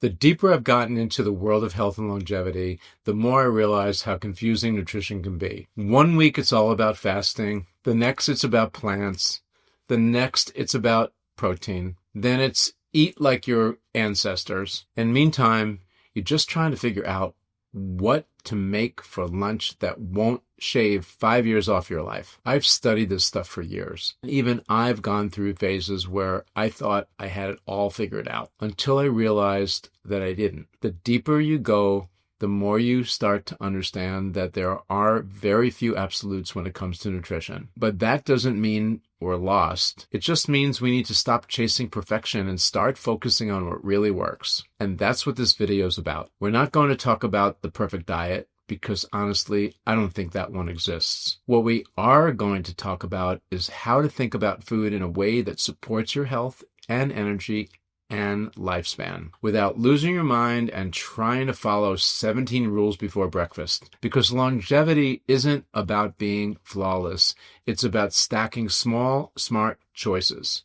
The deeper I've gotten into the world of health and longevity, the more I realize how confusing nutrition can be. One week it's all about fasting, the next it's about plants, the next it's about protein, then it's eat like your ancestors, and meantime, you're just trying to figure out what to make for lunch that won't shave 5 years off your life. I've studied this stuff for years. Even I've gone through phases where I thought I had it all figured out until I realized that I didn't. The deeper you go, the more you start to understand that there are very few absolutes when it comes to nutrition. But that doesn't mean we're lost. It just means we need to stop chasing perfection and start focusing on what really works. And that's what this video is about. We're not going to talk about the perfect diet because honestly, I don't think that one exists. What we are going to talk about is how to think about food in a way that supports your health and energy and lifespan without losing your mind and trying to follow 17 rules before breakfast. Because longevity isn't about being flawless. It's about stacking small, smart choices.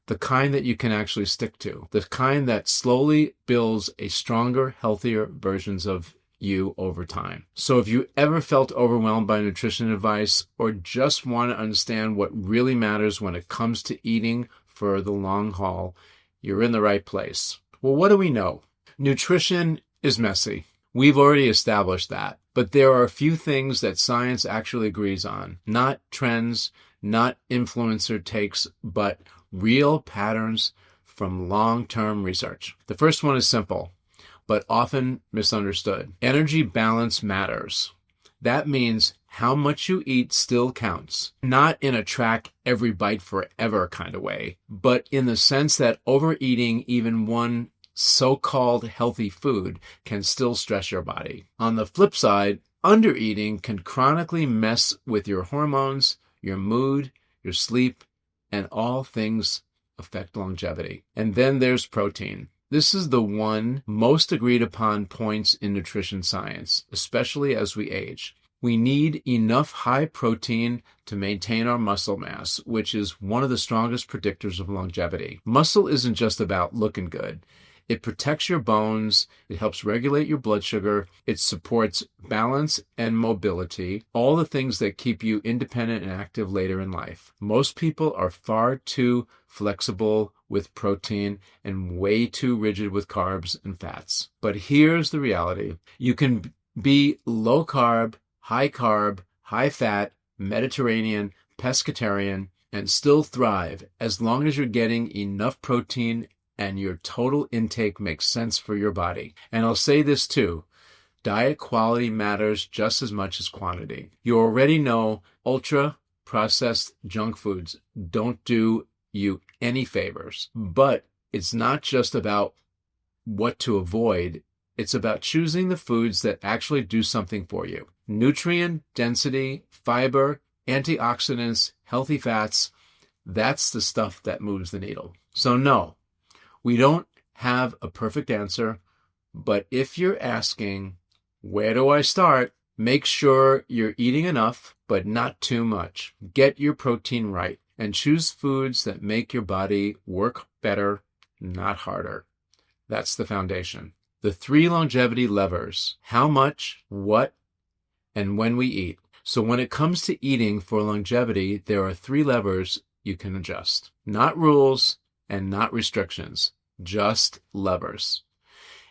The kind that you can actually stick to. The kind that slowly builds a stronger, healthier versions of you over time. So if you ever felt overwhelmed by nutrition advice or just want to understand what really matters when it comes to eating for the long haul, you're in the right place. Well, what do we know? Nutrition is messy. We've already established that. But there are a few things that science actually agrees on. Not trends, not influencer takes, but real patterns from long-term research. The first one is simple, but often misunderstood. Energy balance matters. That means how much you eat still counts. Not in a track every bite forever kind of way, but in the sense that overeating even one so-called healthy food can still stress your body. On the flip side, undereating can chronically mess with your hormones, your mood, your sleep, and all things affect longevity. And then there's protein. This is the one most agreed upon points in nutrition science, especially as we age. We need enough high protein to maintain our muscle mass, which is one of the strongest predictors of longevity. Muscle isn't just about looking good. It protects your bones, it helps regulate your blood sugar, it supports balance and mobility, all the things that keep you independent and active later in life. Most people are far too flexible with protein and way too rigid with carbs and fats. But here's the reality. You can be low carb, high fat, Mediterranean, pescatarian, and still thrive as long as you're getting enough protein and your total intake makes sense for your body. And I'll say this too, diet quality matters just as much as quantity. You already know ultra-processed junk foods don't do you any favors, but it's not just about what to avoid. It's about choosing the foods that actually do something for you. Nutrient density, fiber, antioxidants, healthy fats, that's the stuff that moves the needle. So no, we don't have a perfect answer, but if you're asking, where do I start? Make sure you're eating enough, but not too much. Get your protein right and choose foods that make your body work better, not harder. That's the foundation. The 3 longevity levers: how much, what, and when we eat. So when it comes to eating for longevity, there are 3 levers you can adjust. Not rules and not restrictions, just levers.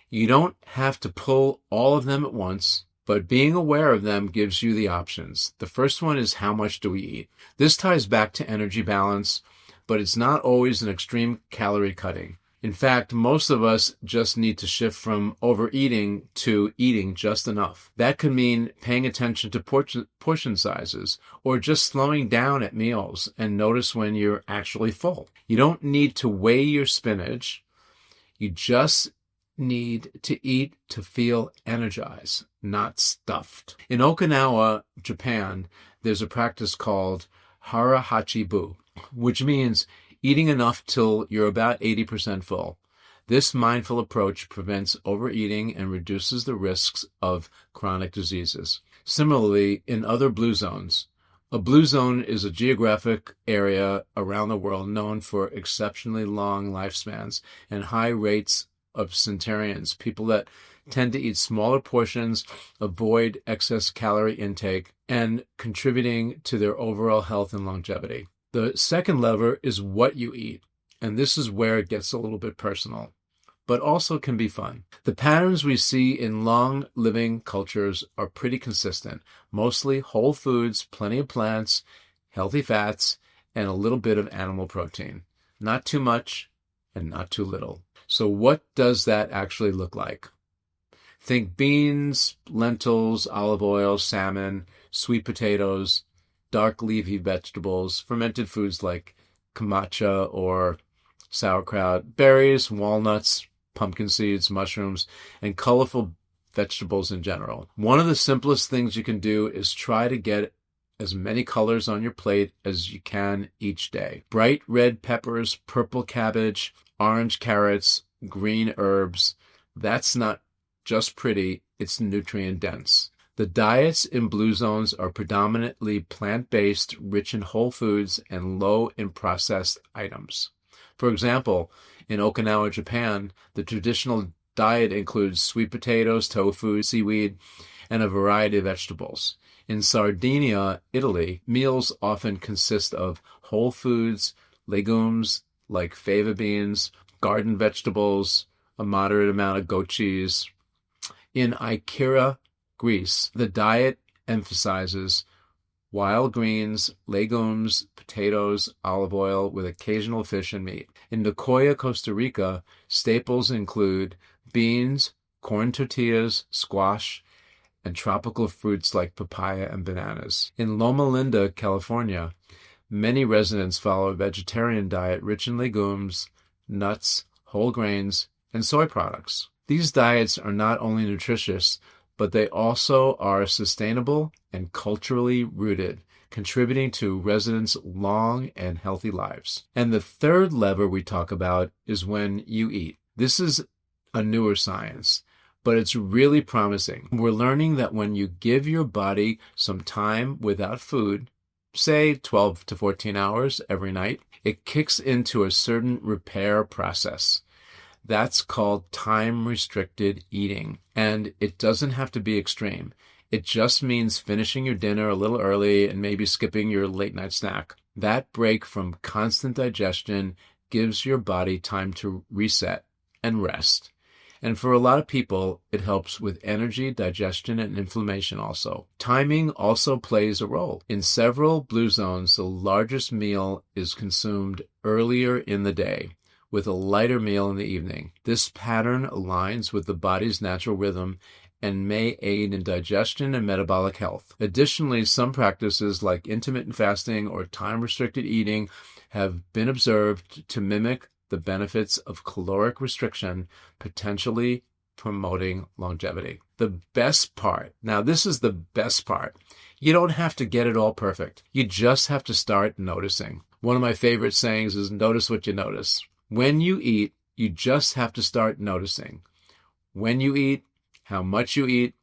You don't have to pull all of them at once, but being aware of them gives you the options. The first one is how much do we eat? This ties back to energy balance, but it's not always an extreme calorie cutting. In fact, most of us just need to shift from overeating to eating just enough. That could mean paying attention to portion sizes or just slowing down at meals and notice when you're actually full. You don't need to weigh your spinach. You just need to eat to feel energized, not stuffed. In Okinawa, Japan, there's a practice called hara hachi bu, which means eating enough till you're about 80% full. This mindful approach prevents overeating and reduces the risks of chronic diseases. Similarly, in other blue zones, a blue zone is a geographic area around the world known for exceptionally long lifespans and high rates of centenarians, people that tend to eat smaller portions, avoid excess calorie intake, and contributing to their overall health and longevity. The second lever is what you eat, and this is where it gets a little bit personal, but also can be fun. The patterns we see in long-living cultures are pretty consistent, mostly whole foods, plenty of plants, healthy fats, and a little bit of animal protein. Not too much and not too little. So what does that actually look like? Think beans, lentils, olive oil, salmon, sweet potatoes, dark leafy vegetables, fermented foods like kombucha or sauerkraut, berries, walnuts, pumpkin seeds, mushrooms, and colorful vegetables in general. One of the simplest things you can do is try to get as many colors on your plate as you can each day. Bright red peppers, purple cabbage, orange carrots, green herbs. That's not just pretty, it's nutrient dense. The diets in blue zones are predominantly plant-based, rich in whole foods, and low in processed items. For example, in Okinawa, Japan, the traditional diet includes sweet potatoes, tofu, seaweed, and a variety of vegetables. In Sardinia, Italy, meals often consist of whole foods, legumes like fava beans, garden vegetables, a moderate amount of goat cheese. In Ikera, Greece, the diet emphasizes wild greens, legumes, potatoes, olive oil with occasional fish and meat. In Nicoya, Costa Rica, staples include beans, corn tortillas, squash, and tropical fruits like papaya and bananas. In Loma Linda, California, many residents follow a vegetarian diet rich in legumes, nuts, whole grains, and soy products. These diets are not only nutritious, but they also are sustainable and culturally rooted, contributing to residents' long and healthy lives. And the third lever we talk about is when you eat. This is a newer science, but it's really promising. We're learning that when you give your body some time without food, say 12 to 14 hours every night, it kicks into a certain repair process. That's called time-restricted eating, and it doesn't have to be extreme. It just means finishing your dinner a little early and maybe skipping your late-night snack. That break from constant digestion gives your body time to reset and rest. And for a lot of people, it helps with energy, digestion, and inflammation also. Timing also plays a role. In several blue zones, the largest meal is consumed earlier in the day, with a lighter meal in the evening. This pattern aligns with the body's natural rhythm and may aid in digestion and metabolic health. Additionally, some practices like intermittent fasting or time-restricted eating have been observed to mimic the benefits of caloric restriction, potentially promoting longevity. The best part, now this is the best part, you don't have to get it all perfect. You just have to start noticing. One of my favorite sayings is notice what you notice. When you eat, you just have to start noticing when you eat, how much you eat,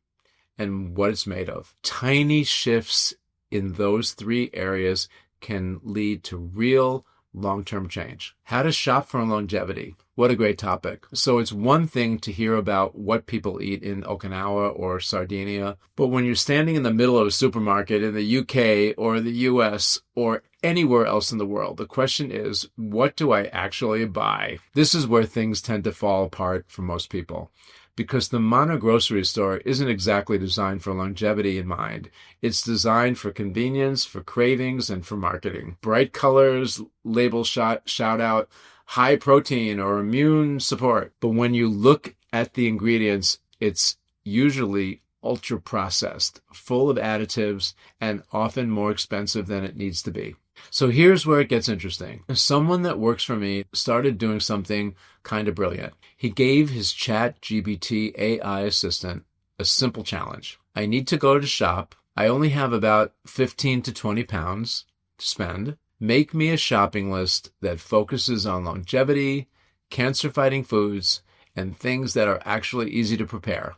and what it's made of. Tiny shifts in those three areas can lead to real long-term change. How to shop for longevity. What a great topic. So it's one thing to hear about what people eat in Okinawa or Sardinia, but when you're standing in the middle of a supermarket in the UK or the US or anywhere else in the world, the question is, what do I actually buy? This is where things tend to fall apart for most people, because the modern grocery store isn't exactly designed for longevity in mind. It's designed for convenience, for cravings, and for marketing. Bright colors, labels shout out high protein or immune support. But when you look at the ingredients, it's usually ultra processed, full of additives, and often more expensive than it needs to be. So here's where it gets interesting. Someone that works for me started doing something kind of brilliant. He gave his ChatGPT AI assistant a simple challenge. I need to go to shop. I only have about 15 to 20 pounds to spend. Make me a shopping list that focuses on longevity, cancer-fighting foods, and things that are actually easy to prepare.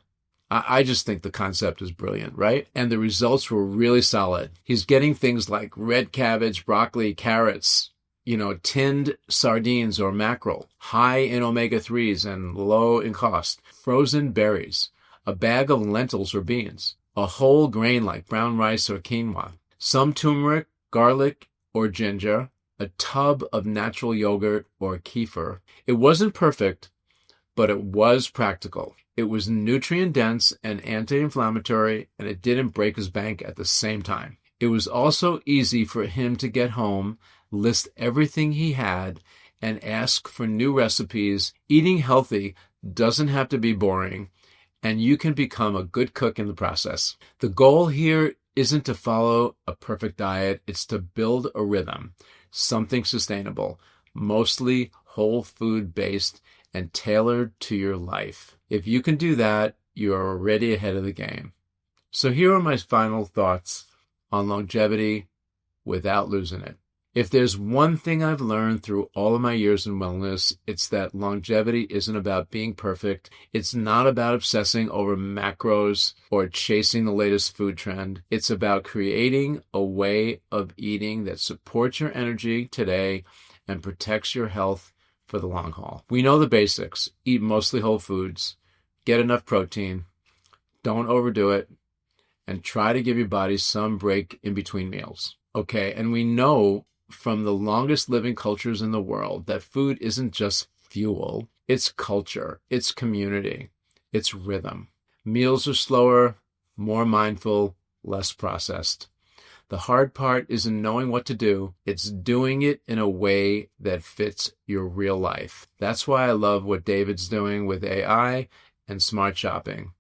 I just think the concept is brilliant, right? And the results were really solid. He's getting things like red cabbage, broccoli, carrots, tinned sardines or mackerel, high in omega-3s and low in cost, frozen berries, a bag of lentils or beans, a whole grain like brown rice or quinoa, some turmeric, garlic, or ginger, a tub of natural yogurt or kefir. It wasn't perfect, but it was practical. It was nutrient-dense and anti-inflammatory, and it didn't break his bank at the same time. It was also easy for him to get home, list everything he had, and ask for new recipes. Eating healthy doesn't have to be boring, and you can become a good cook in the process. The goal here isn't to follow a perfect diet, it's to build a rhythm, something sustainable, mostly whole food based and tailored to your life. If you can do that, you're already ahead of the game. So here are my final thoughts on longevity without losing it. If there's one thing I've learned through all of my years in wellness, it's that longevity isn't about being perfect. It's not about obsessing over macros or chasing the latest food trend. It's about creating a way of eating that supports your energy today and protects your health for the long haul. We know the basics. Eat mostly whole foods, get enough protein, don't overdo it, and try to give your body some break in between meals. Okay, and we know from the longest living cultures in the world that food isn't just fuel, it's culture, it's community, it's rhythm. Meals are slower, more mindful, less processed. The hard part isn't knowing what to do, it's doing it in a way that fits your real life. That's why I love what David's doing with AI and smart shopping.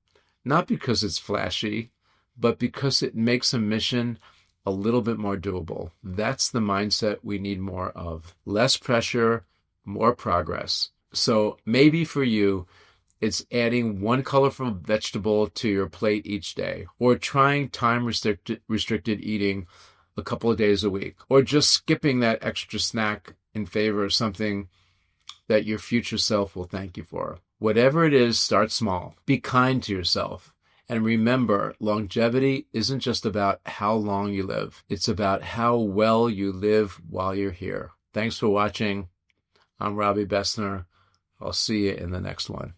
Not because it's flashy, but because it makes a mission a little bit more doable. That's the mindset we need more of. Less pressure, more progress. So maybe for you, it's adding one colorful vegetable to your plate each day, or trying time-restricted eating a couple of days a week, or just skipping that extra snack in favor of something that your future self will thank you for. Whatever it is, start small. Be kind to yourself. And remember, longevity isn't just about how long you live. It's about how well you live while you're here. Thanks for watching. I'm Robbie Bessner. I'll see you in the next one.